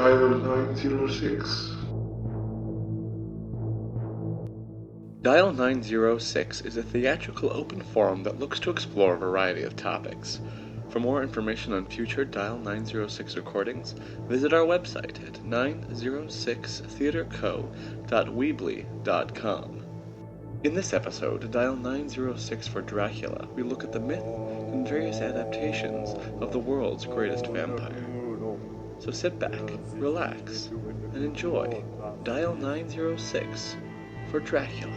Dial 906. Dial 906 is a theatrical open forum that looks to explore a variety of topics. For more information on future Dial 906 recordings, visit our website at 906theaterco.weebly.com. In this episode, Dial 906 for Dracula, we look at the myth and various adaptations of the world's greatest vampire. So sit back, relax, and enjoy Dial 906 for Dracula.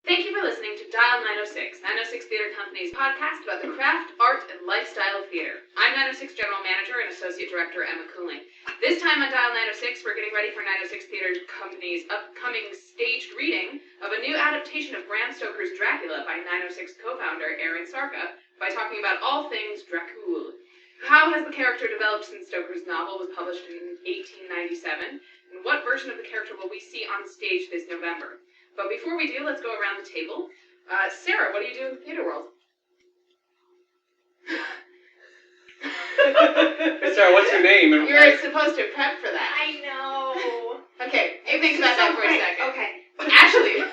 Thank you for listening to Dial 906, 906 Theater Company's podcast about the craft, art, and lifestyle of theater. I'm 906 General Manager and Associate Director Emma Cooling. This time on Dial 906, we're getting ready for 906 Theater Company's upcoming staged reading of a new adaptation of Bram Stoker's Dracula by 906 co-founder Aaron Sarka by talking about all things Dracula. How has the character developed since Stoker's novel was published in 1897? And what version of the character will we see on stage this November? But before we do, let's go around the table. Sarah, what do you do in the theater world? Sarah, what's your name? You're supposed to prep for that. I know. Okay, you think about that for a second. Okay. Ashley,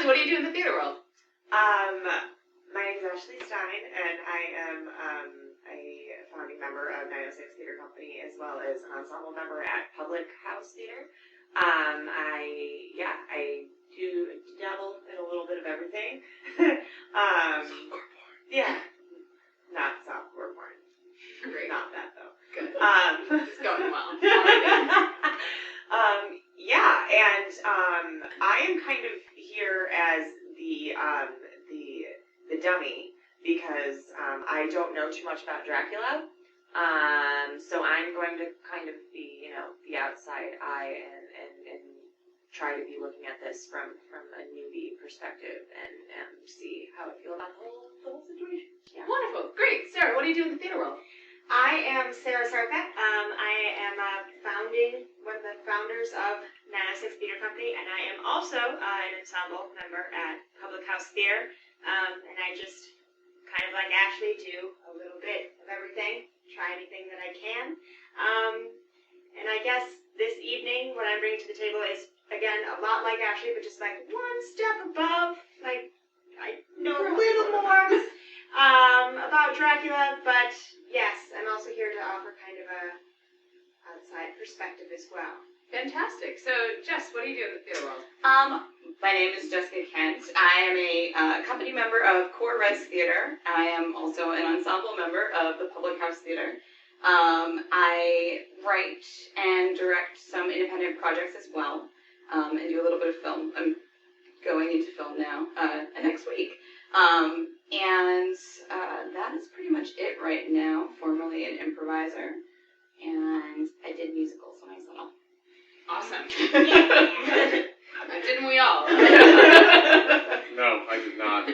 what do you do in the theater world? My name is Ashley Stein, and I am a founding member of 906 Theater Company, as well as an ensemble member at Public House Theater. I do dabble in a little bit of everything. Yeah, not softcore porn. Great. Not that though. Good. It's going well. I am kind of here as the dummy because I don't know too much about Dracula. So I'm going to kind of be, the outside eye and try to be looking at this from a newbie perspective and see how I feel about the whole situation. Yeah. Wonderful. Great. Sarah, what do you do in the theater world? I am Sarah Sarka. I am one of the founders of 906 Theater Company, and I am also an ensemble member at Public House Theater. And I just kind of like Ashley do a little bit of everything, try anything that I can. And I guess this evening what I'm bringing to the table is, again, a lot like Ashley, but just like one step above. Like, I know a little more about Dracula, but yes, I'm also here to offer kind of a outside perspective as well. Fantastic. So, Jess, what do you do in the theater world? My name is Jessica Kent. I am a company member of Core Res Theater. I am also an ensemble member of the Public House Theater. I write and direct some independent projects as well, and do a little bit of film. I'm going into film now, next week. That is pretty much it right now. Formerly an improviser, and I did musicals when I was little. Awesome. Didn't we all? No, I did not.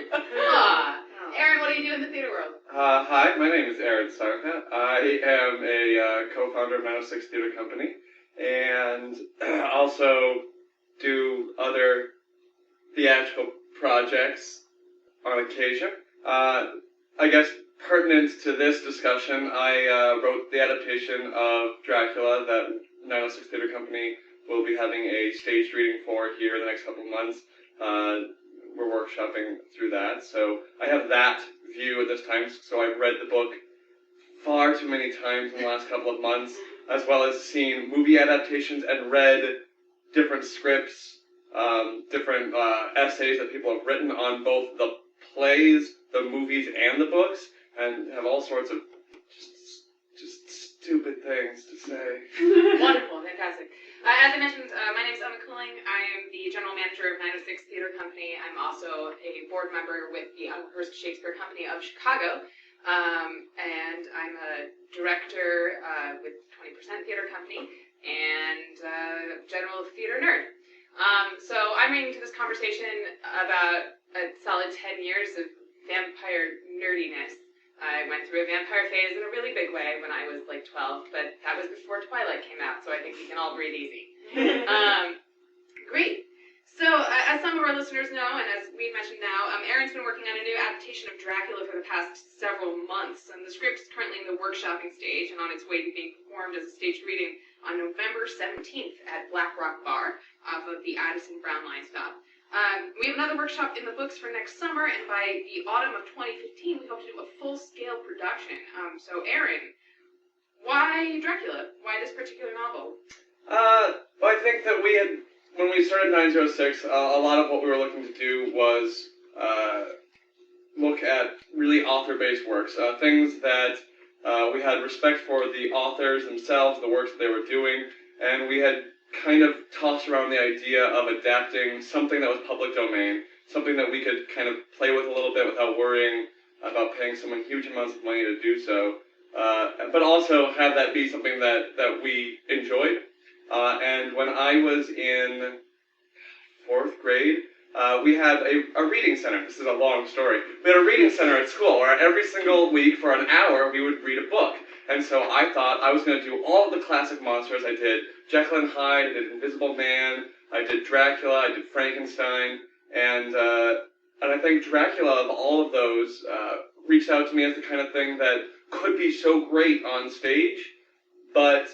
Aaron, what do you do in the theater world? Hi, my name is Aaron Sarka. I am a co-founder of 906 Theater Company, and also do other theatrical projects on occasion. I guess pertinent to this discussion, I wrote the adaptation of Dracula that 906 Theater Company will be having a staged reading for here in the next couple of months. We're workshopping through that, so I have that view at this time. So I've read the book far too many times in the last couple of months, as well as seen movie adaptations and read different scripts, different essays that people have written on both the plays, the movies, and the books, and have all sorts of just stupid things to say. Wonderful, fantastic. As I mentioned, my name is Emma Cooling. I am the general manager of 906 Theater Company. I'm also a board member with the Unrehearsed Shakespeare Company of Chicago. And I'm a director with 20% Theater Company and general theater nerd. So I'm bringing to this conversation about a solid 10 years of vampire nerdiness. I went through a vampire phase in a really big way when I was like 12, but that was before Twilight came out, so I think we can all breathe easy. Great. So, as some of our listeners listeners know, and as we mentioned now, Erin's been working on a new adaptation of Dracula for the past several months, and the script is currently in the workshopping stage and on its way to being performed as a staged reading on November 17th at Black Rock Bar off of the Addison Brown Line stop. We have another workshop in the books for next summer, and by the autumn of 2015, we hope to do a full-scale production. So, Erin, why Dracula? Why this particular novel? Well, I think that when we started 906, a lot of what we were looking to do was look at really author-based works, things that we had respect for the authors themselves, the works that they were doing, and we had kind of tossed around the idea of adapting something that was public domain, something that we could kind of play with a little bit without worrying about paying someone huge amounts of money to do so, but also have that be something that we enjoyed. And when I was in 4th grade, we had a reading center. This is a long story. We had a reading center at school where every single week for an hour we would read a book. And so I thought I was going to do all of the classic monsters. I did Jekyll and Hyde, I did Invisible Man, I did Dracula, I did Frankenstein, and I think Dracula, of all of those, reached out to me as the kind of thing that could be so great on stage, but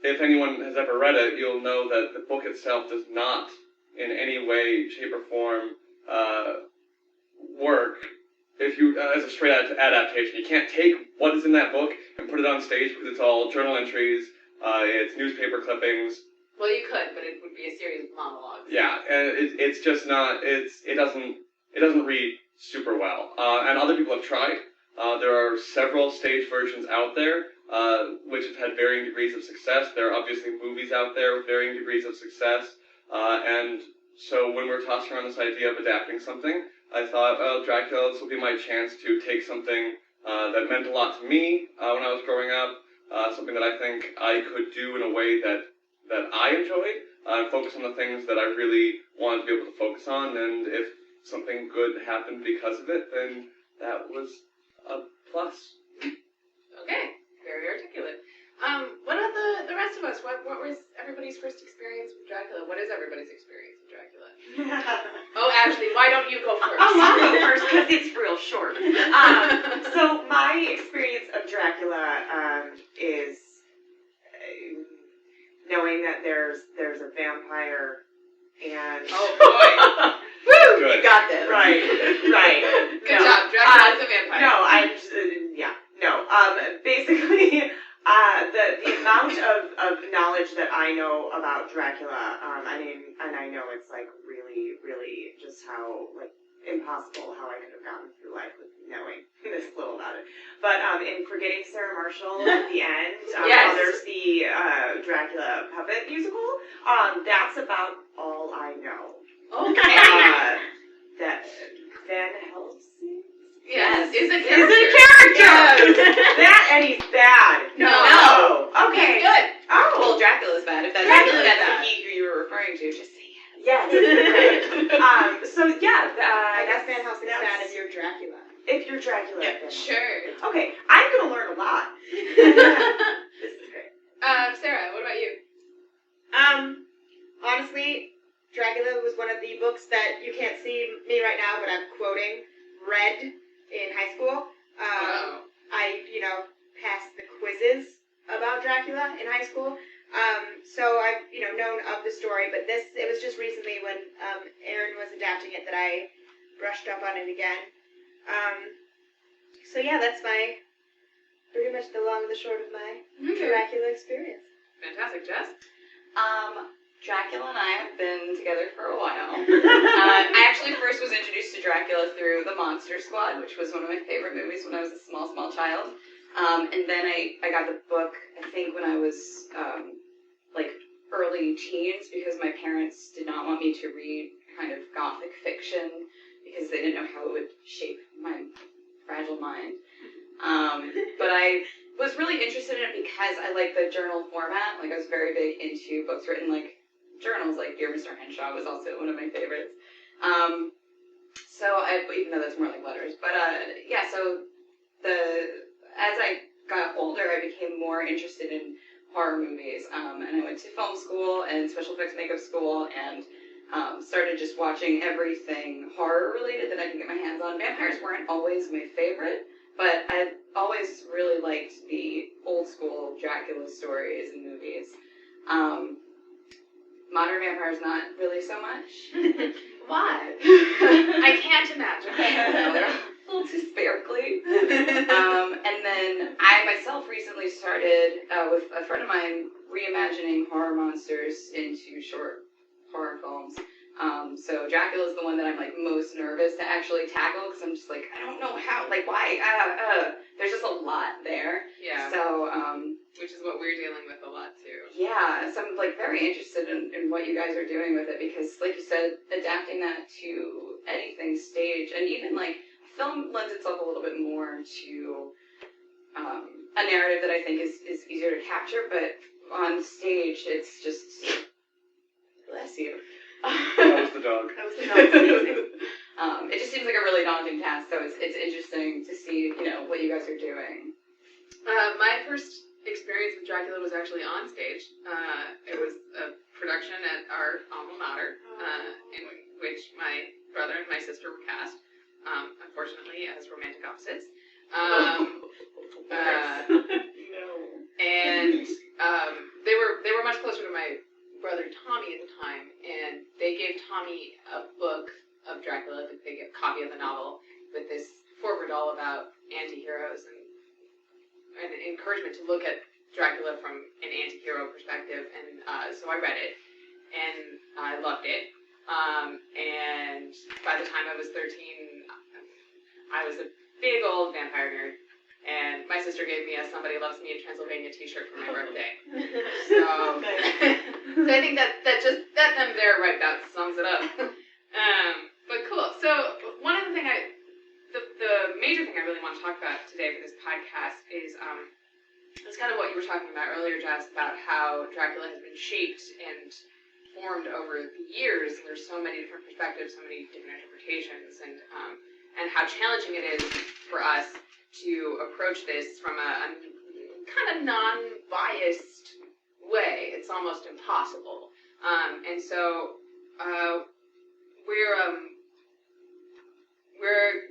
if anyone has ever read it, you'll know that the book itself does not, in any way, shape, or form, work if you as a straight adaptation. You can't take what is in that book and put it on stage because it's all journal entries, it's newspaper clippings. Well, you could, but it would be a series of monologues. Yeah, and it's just not. It doesn't read super well. And other people have tried. There are several stage versions out there, which have had varying degrees of success. There are obviously movies out there with varying degrees of success. And so when we're tossing around this idea of adapting something, I thought, well, Dracula, this will be my chance to take something that meant a lot to me when I was growing up, something that I think I could do in a way that I enjoyed, focus on the things that I really wanted to be able to focus on, and if something good happened because of it, then that was a plus. Okay, very articulate. What about the rest of us? What was everybody's first experience with Dracula? What is everybody's experience with Dracula? Oh, Ashley, why don't you go first? Oh, I'll go first because it's real short. So my experience of Dracula is knowing that there's a vampire and oh boy. Woo! Good. You got this. Right. Good job. Dracula's a vampire. Basically, the amount of knowledge that I know about Dracula, I know it's like really, really just how like impossible how I could have gotten through life with knowing this little about it. But in Forgetting Sarah Marshall at the end, yes. There's the Dracula puppet musical. That's about all I know. Okay. That Van Helsing. Yes, is a Is character. a character. Yes. That and he's bad. No. Okay. He's good. Oh. Well, Dracula's bad. If that's Dracula's that's bad. the he who you were referring to, just say Yes. Right. So yeah, I guess Van Helsing's that's- bad if you're Dracula. If you're Dracula. Yeah, then. Sure. Okay, I'm gonna learn a lot. This is great. Sarah, what about you? Honestly, Dracula was one of the books that you can't see me right now, but I'm quoting, read in high school. Wow. I, passed the quizzes about Dracula in high school. So I've, known of the story, but it was just recently when Erin was adapting it that I brushed up on it again. So yeah, that's pretty much the long and the short of my Dracula experience. Fantastic, Jess. Dracula and I have been together for a while. I actually first was introduced to Dracula through The Monster Squad, which was one of my favorite movies when I was a small child. And then I got the book, I think, when I was early teens, because my parents did not want me to read kind of gothic fiction because they didn't know how it would shape my fragile mind. But I was really interested in it because I like the journal format. I was very big into books written journals, like Dear Mr. Henshaw was also one of my favorites. Even though that's more like letters. But as I got older, I became more interested in horror movies. And I went to film school and special effects makeup school, and started just watching everything horror related that I could get my hands on. Vampires weren't always my favorite, but I always really liked the old school Dracula stories and movies. Modern vampires, not really so much. Why? I can't imagine. No, they're a little too sparkly. And then I myself recently started with a friend of mine reimagining horror monsters into short horror films. So Dracula is the one that I'm like most nervous to actually tackle because I'm just like, I don't know how, like why, there's just a lot there. Yeah. So, which is what we're dealing with a lot too. yeah, so I'm like very interested in what you guys are doing with it because like you said, adapting that to anything stage and even like film lends itself a little bit more to a narrative that I think is easier to capture, but on stage it's just, bless you. That was the dog. That was the dog. It just seems like a really daunting task, so it's interesting to see, you know, what you guys are doing. My first experience with Dracula was actually on stage. It was a production at our alma mater, in which my brother and my sister were cast, unfortunately as romantic opposites. And they were much closer to my brother Tommy at the time, and they gave Tommy a book of Dracula, they gave a copy of the novel with this foreword all about anti-heroes and an encouragement to look at Dracula from an anti-hero perspective, and so I read it, and I loved it, and by the time I was 13, I was a big old vampire nerd, and my sister gave me a Somebody Loves Me in Transylvania t-shirt for my birthday. So, so I think that them there right about sums it up. But cool. So one of the major thing I really want to talk about today for this podcast is it's kind of what you were talking about earlier, Jess, about how Dracula has been shaped and formed over the years, and there's so many different perspectives, so many different interpretations, and how challenging it is for us to approach this from a kind of non-biased way. It's almost impossible. And so we're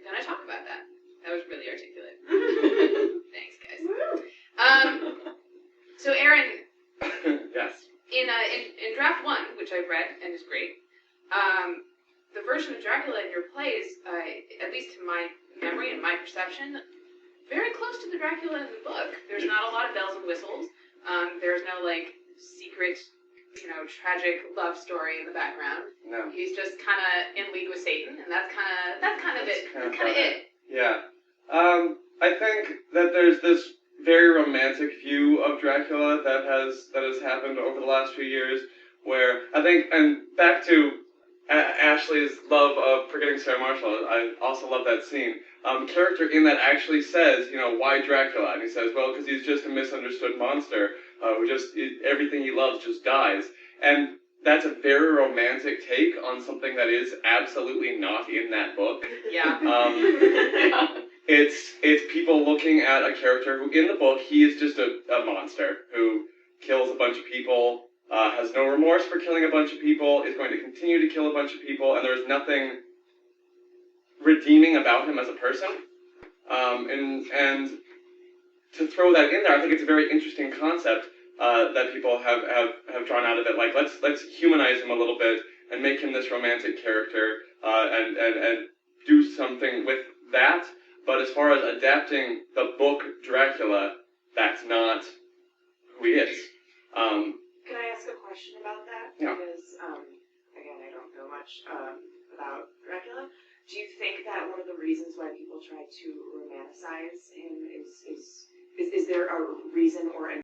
going to talk about that. That was really articulate. Thanks, guys. So, Aaron. Yes. In draft 1, which I've read and is great, the version of Dracula in your plays, at least to my memory and my perception, very close to the Dracula in the book. There's not a lot of bells and whistles. There's no like secret, tragic love story in the background. No. He's just kind of in league with Satan, and that's kind of it. That's kind of it. Yeah. I think that there's this very romantic view of Dracula that has happened over the last few years, where I think, and back to Ashley's love of Forgetting Sarah Marshall, I also love that scene. Character in that actually says, why Dracula? And he says, well, because he's just a misunderstood monster who everything he loves just dies. And that's a very romantic take on something that is absolutely not in that book. Yeah. It's people looking at a character who, in the book, he is just a monster who kills a bunch of people, has no remorse for killing a bunch of people, is going to continue to kill a bunch of people, and there's nothing redeeming about him as a person. And to throw that in there, I think it's a very interesting concept that people have drawn out of it. Like, let's humanize him a little bit and make him this romantic character, and do something with that. But as far as adapting the book Dracula, that's not who he is. Can I ask a question about that? Yeah. Because, again, I don't know much about Dracula. Do you think that one of the reasons why people try to romanticize him is there a reason or